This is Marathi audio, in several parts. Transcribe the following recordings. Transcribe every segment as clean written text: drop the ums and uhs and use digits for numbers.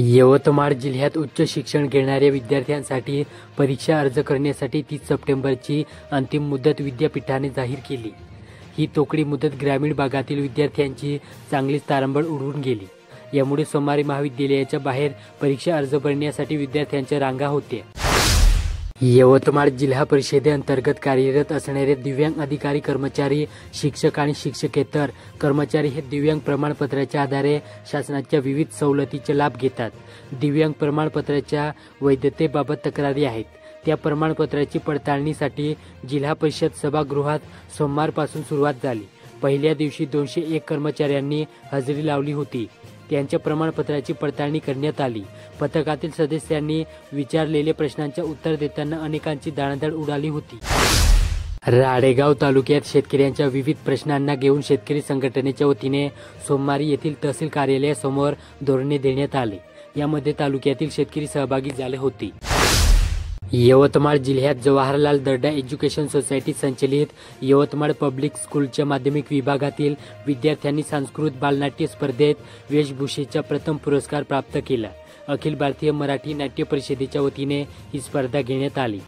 यवतमाळ जिल्ह्यात उच्च शिक्षण घेणाऱ्या विद्यार्थ्यांसाठी परीक्षा अर्ज करण्यासाठी 30 सप्टेंबरची अंतिम मुदत विद्यापीठाने जाहीर केली। ही तोकडी मुदत ग्रामीण भागातील विद्यार्थ्यांची चांगलीच तारंबळ उडवून गेली। यामुळे सोमवारी महाविद्यालयाच्या बाहेर परीक्षा अर्ज भरण्यासाठी विद्यार्थ्यांच्या रांगा होत्या। यवतमाळ जिल्हा परिषदेअंतर्गत कार्यरत असणारे दिव्यांग अधिकारी, कर्मचारी, शिक्षक आणि शिक्षकेतर कर्मचारी हे दिव्यांग प्रमाणपत्राच्या आधारे शासनाच्या विविध सवलतीचे लाभ घेतात। दिव्यांग प्रमाणपत्राच्या वैधतेबाबत तक्रारी आहेत, त्या प्रमाणपत्राची पडताळणीसाठी जिल्हा परिषद सभागृहात सोमवारपासून सुरुवात झाली। पहिल्या दिवशी 201 कर्मचाऱ्यांनी हजेरी लावली होती। त्यांच्या प्रमाणपत्राची पडताळणी करण्यात आली। पथकातील सदस्यांनी विचारलेल्या प्रश्नांचे उत्तर देताना अनेकांची दाणादाण उडाली होती। राळेगाव तालुक्यात शेतकऱ्यांच्या विविध प्रश्नांना घेऊन शेतकरी संघटनेच्या वतीने सोमवारी येथील तहसील कार्यालयासमोर धरणे देण्यात आले। यामध्ये तालुक्यातील शेतकरी सहभागी झाले होते। यवतमाळ जिल्ह्यात जवाहरलाल दर्डा एज्युकेशन सोसायटी संचलित यवतमाळ पब्लिक स्कूलच्या माध्यमिक विभागातील विद्यार्थ्यांनी सांस्कृतिक बालनाट्य स्पर्धेत वेशभूषेचा प्रथम पुरस्कार प्राप्त केला। अखिल भारतीय मराठी नाट्य परिषदेच्या वतीने ही स्पर्धा घेण्यात आली।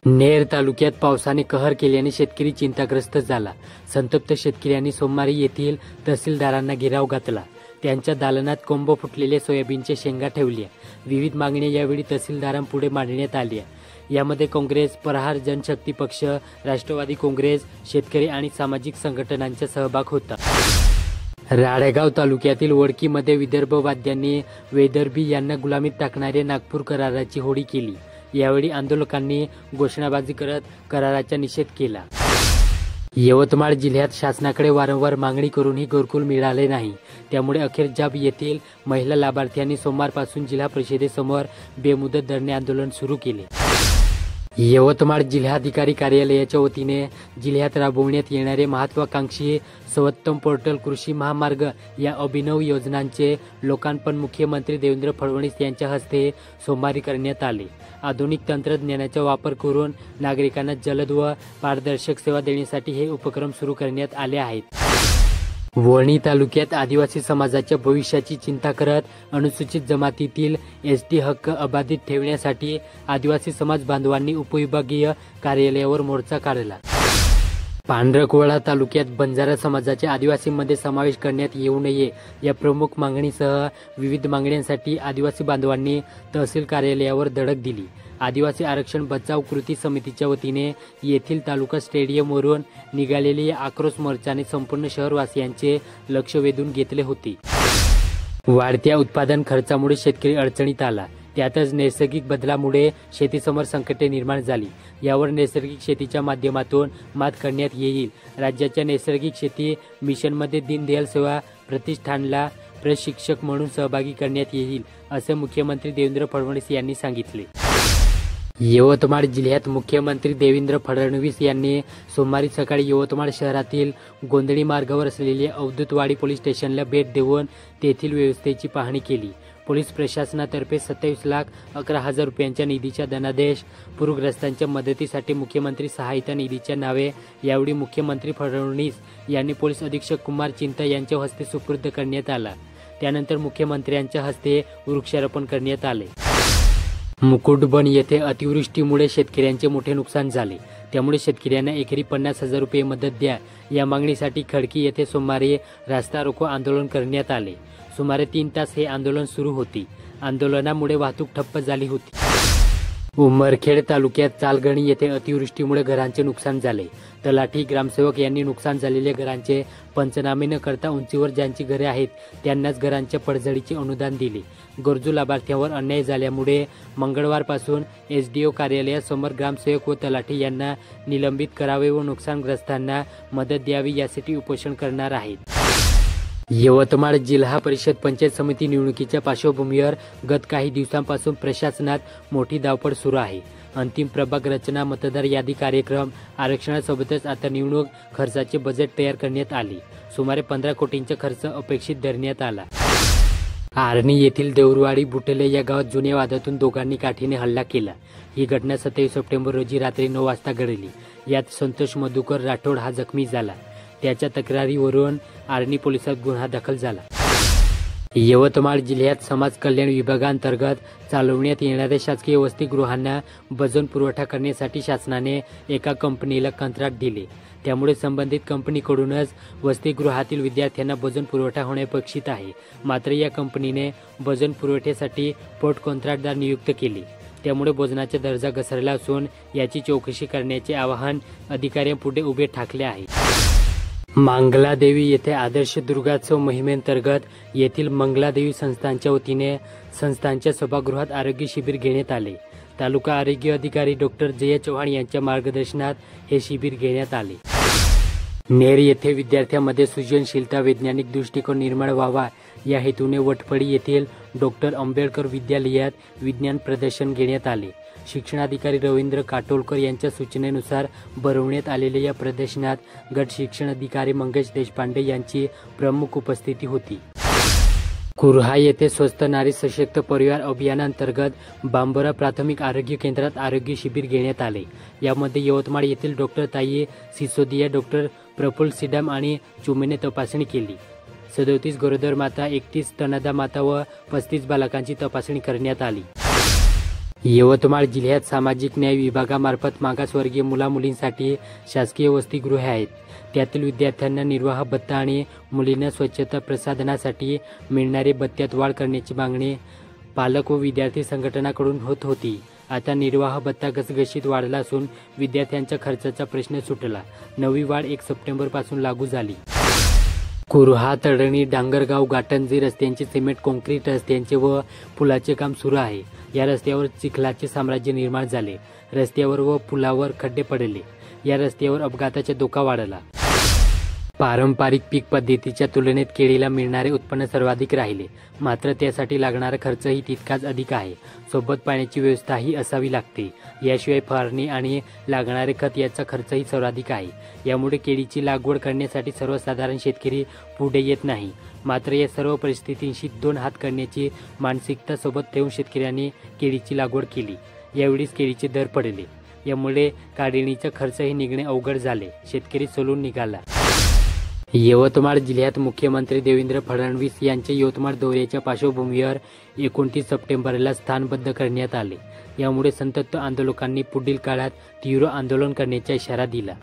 नेर तालुक्यात पावसाने कहर केल्याने शेतकरी चिंताग्रस्त झाला। संतप्त शेतकऱ्यांनी सोमवारी येथील तहसीलदारांना घेराव घातला। त्यांच्या दालनात कोंब फुटलेल्या सोयाबीनच्या शेंगा ठेवल्या। विविध मागण्या यावेळी तहसीलदारांपुढे मांडण्यात आल्या। यामध्ये काँग्रेस, प्रहार जनशक्ती पक्ष, राष्ट्रवादी काँग्रेस, शेतकरी आणि सामाजिक संघटनांचा सहभाग होता। राळेगाव तालुक्यातील वडकीमध्ये विदर्भवाद्यांनी वैदर्भी यांना गुलामीत टाकणाऱ्या नागपूर कराराची होळी केली। यावेळी आंदोलकांनी घोषणाबाजी करत कराराचा निषेध केला। यवतमाळ जिल्ह्यात शासनाकडे वारंवार मागणी करूनही घरकुल मिळाले नाही। त्यामुळे अखेर जाब येथील महिला लाभार्थ्यांनी सोमवारपासून जिल्हा परिषदेसमोर बेमुदत धरणे आंदोलन सुरू केले। यवतमाळ जिल्हाधिकारी कार्यालयाच्या वतीने जिल्ह्यात राबवण्यात येणारे महत्त्वाकांक्षी सर्वोत्तम पोर्टल कृषी महामार्ग या अभिनव योजनांचे लोकार्पण मुख्यमंत्री देवेंद्र फडणवीस यांच्या हस्ते सोमवारी करण्यात आले। आधुनिक तंत्रज्ञानाचा वापर करून नागरिकांना जलद व पारदर्शक सेवा देण्यासाठी हे उपक्रम सुरू करण्यात आले आहेत। वणी तालुक्यात आदिवासी समाजाच्या भविष्याची चिंता करत अनुसूचित जमातीतील एसटी हक्क अबाधित ठेवण्यासाठी आदिवासी समाज बांधवांनी उपविभागीय कार्यालयावर मोर्चा काढला। पांढरकवडा तालुक्यात बंजारा समाजाच्या आदिवासींमध्ये समावेश करण्यात येऊ नये या प्रमुख मागणीसह विविध मागण्यांसाठी आदिवासी बांधवांनी तहसील कार्यालयावर धडक दिली। आदिवासी आरक्षण बचाव कृती समितीच्या वतीने येथील तालुका स्टेडियमवरून निघालेले या आक्रोश मोर्चाने संपूर्ण शहरवासियांचे लक्ष वेधून घेतले होते। वाढत्या उत्पादन खर्चामुळे शेतकरी अडचणीत आला। त्यातच नैसर्गिक बदलामुळे शेतीसमोर संकटे निर्माण झाली। यावर नैसर्गिक शेतीच्या माध्यमातून मात करण्यात येईल। राज्याच्या नैसर्गिक शेती मिशनमध्ये दीनदयाल सेवा प्रतिष्ठानला प्रशिक्षक म्हणून सहभागी करण्यात येईल, असे मुख्यमंत्री देवेंद्र फडणवीस यांनी सांगितले। यवतमाळ जिल्ह्यात मुख्यमंत्री देवेंद्र फडणवीस यांनी सोमवारी सकाळी यवतमाळ शहरातील गोंधळी मार्गावर असलेल्या अवधूतवाडी पोलीस स्टेशनला भेट देऊन तेथील व्यवस्थेची पाहणी केली। पोलीस प्रशासनातर्फे 27,11,000 रुपयांच्या निधीचा धनादेश पूरग्रस्तांच्या मदतीसाठी मुख्यमंत्री सहायता निधीच्या नावे यावेळी मुख्यमंत्री फडणवीस यांनी पोलीस अधीक्षक कुमार चिंता यांच्या हस्ते सुपूर्द करण्यात आला। त्यानंतर मुख्यमंत्र्यांच्या हस्ते वृक्षारोपण करण्यात आले। मुकुटबन येथे अतिवृष्टीमुळे शेतकऱ्यांचे मोठे नुकसान झाले। त्यामुळे शेतकऱ्यांना एकरी 50,000 रुपये मदत द्या या मागणीसाठी खडकी येथे सोमवारी रास्ता रोको आंदोलन करण्यात आले। सुमारे 3 तास हे आंदोलन सुरू होते। आंदोलनामुळे वाहतूक ठप्प झाली होती। उमरखेड तालुक्यात चालगणी येथे अतिवृष्टीमुळे घरांचे नुकसान झाले। तलाठी ग्रामसेवक यांनी नुकसान झालेल्या घरांचे पंचनामे न करता उंचीवर ज्यांची घरे आहेत त्यांनाच घरांच्या पडझडीचे अनुदान दिले। गरजू लाभार्थ्यांवर अन्याय झाल्यामुळे मंगळवारपासून एसडीओ कार्यालयासमोर ग्रामसेवक व तलाठी यांना निलंबित करावे व नुकसानग्रस्तांना मदत द्यावी यासाठी उपोषण करणार आहेत। यवतमाळ जिल्हा परिषद पंचायत समिती निवडणुकीच्या पार्श्वभूमीवर गत काही दिवसांपासून प्रशासनात मोठी धावपळ सुरू आहे। अंतिम प्रभाग रचना, मतदार यादी कार्यक्रम, आरक्षणासोबतच आता निवडणूक खर्चाचे बजेट तयार करण्यात आले। सुमारे 15 कोटींचा खर्च अपेक्षित धरण्यात आला। आर्णी येथील देऊरवाडी बुटले या गावात जुन्या वादातून दोघांनी काठीने हल्ला केला। ही घटना 27 सप्टेंबर रोजी रात्री 9 वाजता घडली। यात संतोष मधुकर राठोड हा जखमी झाला। त्याच्या तक्रारीवरून आर्णी पोलिसात गुन्हा दाखल झाला। यवतमाळ जिल्ह्यात समाज कल्याण विभागांतर्गत चालवण्यात येणाऱ्या शासकीय वसतिगृहांना भोजन पुरवठा करण्यासाठी शासनाने एका कंपनीला कंत्राट दिले. त्यामुळे संबंधित कंपनीकडूनच वसतिगृहातील विद्यार्थ्यांना भोजन पुरवठा होणे अपेक्षित आहे. मात्र या कंपनीने भोजन पुरवठ्यासाठी पोट कंत्राटदार नियुक्त केले. त्यामुळे भोजनाचा दर्जा घसरला असून याची चौकशी करण्याचे आवाहन अधिकाऱ्यांपुढे उभे ठाकले आहे. मंगलादेवी येथे आदर्श दुर्गोत्सव मोहिमेअंतर्गत येथील मंगलादेवी संस्थानच्या वतीने संस्थानच्या सभागृहात आरोग्य शिबिर घेण्यात आले. तालुका आरोग्य अधिकारी डॉक्टर जया चव्हाण यांच्या मार्गदर्शनात हे शिबिर घेण्यात आले. नेर येथे विद्यार्थ्यांमध्ये सृजनशीलता वैज्ञानिक दृष्टिकोन निर्माण व्हावा या हेतूने वटफळी येथील डॉक्टर आंबेडकर विद्यालयात विज्ञान प्रदर्शन घेण्यात आले. शिक्षणाधिकारी रवींद्र काटोलकर यांच्या सूचनेनुसार भरवण्यात आलेल्या या प्रदर्शनात गट शिक्षण अधिकारी मंगेश देशपांडे यांची प्रमुख उपस्थिती होती. कुर्हा येथे स्वस्थ नारी सशक्त परिवार अभियानांतर्गत बांबोरा प्राथमिक आरोग्य केंद्रात आरोग्य शिबिर घेण्यात आले. यामध्ये यवतमाळ येथील डॉक्टर ताई सिसोदिया, डॉक्टर प्रफुल्ल सिडाम आणि चुमेने तपासणी केली. 37 गरोदर माता, 31 स्तनदा माता व 35 बालकांची तपासणी करण्यात आली. यवतमाळ जिल्ह्यात सामाजिक न्याय विभागामार्फत मागासवर्गीय मुला-मुलींसाठी शासकीय वसतिगृहे आहेत. त्यातील विद्यार्थ्यांना निर्वाह भत्ता आणि मुलींना स्वच्छता प्रसाधनासाठी मिळणारे भत्त्यात वाढ करण्याची मागणी पालक व विद्यार्थी संघटनांकडून होत होती. आता निर्वाह भत्ता घसघशीत वाढला असून विद्यार्थ्यांच्या खर्चाचा प्रश्न सुटला. नवी वाढ 1 सप्टेंबरपासून लागू झाली. कुर्हा तळणी डांगरगाव घाटंजी रस्त्यांचे सिमेंट काँक्रीट रस्त्यांचे व पुलाचे काम सुरू आहे. या रस्त्यावर चिखलाचे साम्राज्य निर्माण झाले. रस्त्यावर व पुलावर खड्डे पडले. या रस्त्यावर अपघाताचा धोका वाढला. पारंपरिक पीक पद्धतीच्या तुलनेत केळीला मिळणारे उत्पन्न सर्वाधिक राहिले. मात्र त्यासाठी लागणारा खर्चही तितकाच अधिक आहे. सोबत पाण्याची व्यवस्थाही असावी लागते. याशिवाय फवारणी आणि लागणारे खत याचा खर्चही सर्वाधिक आहे. यामुळे केळीची लागवड करण्यासाठी सर्वसाधारण शेतकरी पुढे येत नाही. मात्र या सर्व परिस्थितींशी दोन हात करण्याची मानसिकता सोबत ठेवून शेतकऱ्यांनी केळीची लागवड केली. यावेळीच केळीचे दर पडले. यामुळे काढणीचा खर्चही निघणे अवघड झाले. शेतकरी सोलून निघाला. यवतमाळ जिल्ह्यात मुख्यमंत्री देवेंद्र फडणवीस यांच्या यवतमाळ दौऱ्याच्या पार्श्वभूमीवर 29 सप्टेंबरला स्थानबद्ध करण्यात आले. यामुळे संतप्त आंदोलकांनी पुढील काळात तीव्र आंदोलन करण्याचा इशारा दिला.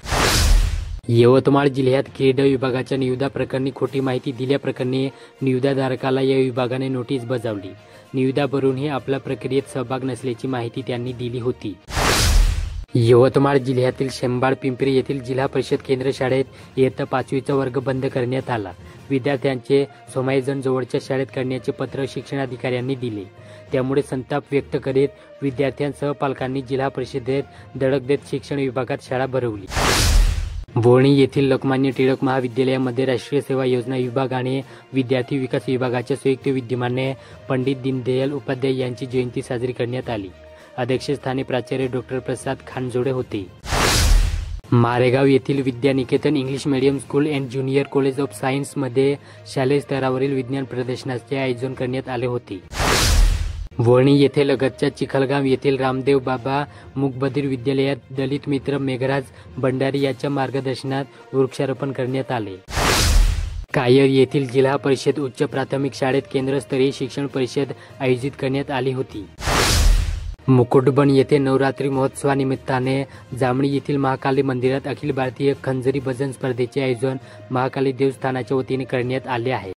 यवतमाळ जिल्ह्यात क्रीडा विभागाच्या निविदा प्रकरणी खोटी माहिती दिल्याप्रकरणी निविदाधारकाला या विभागाने नोटीस बजावली. निविदा भरूनही आपला प्रक्रियेत सहभाग नसल्याची माहिती त्यांनी दिली होती. यवतमाळ जिल्ह्यातील शेंबाळ पिंपरी येथील जिल्हा परिषद केंद्र शाळेत इयत्ता 5वीचा वर्ग बंद करण्यात आला. विद्यार्थ्यांचे समायोजन जवळच्या शाळेत करण्याचे पत्र शिक्षणाधिकाऱ्यांनी दिले. त्यामुळे संताप व्यक्त करीत विद्यार्थ्यांसह पालकांनी जिल्हा परिषदेत धडक देत शिक्षण विभागात शाळा भरवली. बोर्णी येथील लोकमान्य टिळक महाविद्यालयामध्ये राष्ट्रीय सेवा योजना विभाग आणि विद्यार्थी विकास विभागाच्या संयुक्त विद्यमाने पंडित दीनदयाल उपाध्याय यांची जयंती साजरी करण्यात आली. अध्यक्षस्थानी प्राचार्य डॉक्टर प्रसाद खानजोडे होते. मारेगाव येथील Vidyaniketan English medium school and junior college of सायन्समध्ये शालेय स्तरावरील विज्ञान प्रदर्शनाचे आयोजन करण्यात आले होते. वणी येथे लगतच्या चिखलगाव येथील रामदेव बाबा मूकबधीर विद्यालयात दलित मित्र मेघराज भंडारी यांच्या मार्गदर्शनात वृक्षारोपण करण्यात आले. कायर येथील जिल्हा परिषद उच्च प्राथमिक शाळेत केंद्रस्तरीय शिक्षण परिषद आयोजित करण्यात आली होती. मुकुटबन येथे नवरात्री महोत्सवानिमित्ताने जामणी येथील महाकाली मंदिरात अखिल भारतीय खंजरी भजन स्पर्धेचे आयोजन महाकाली देवस्थानाच्या वतीने करण्यात आले आहे.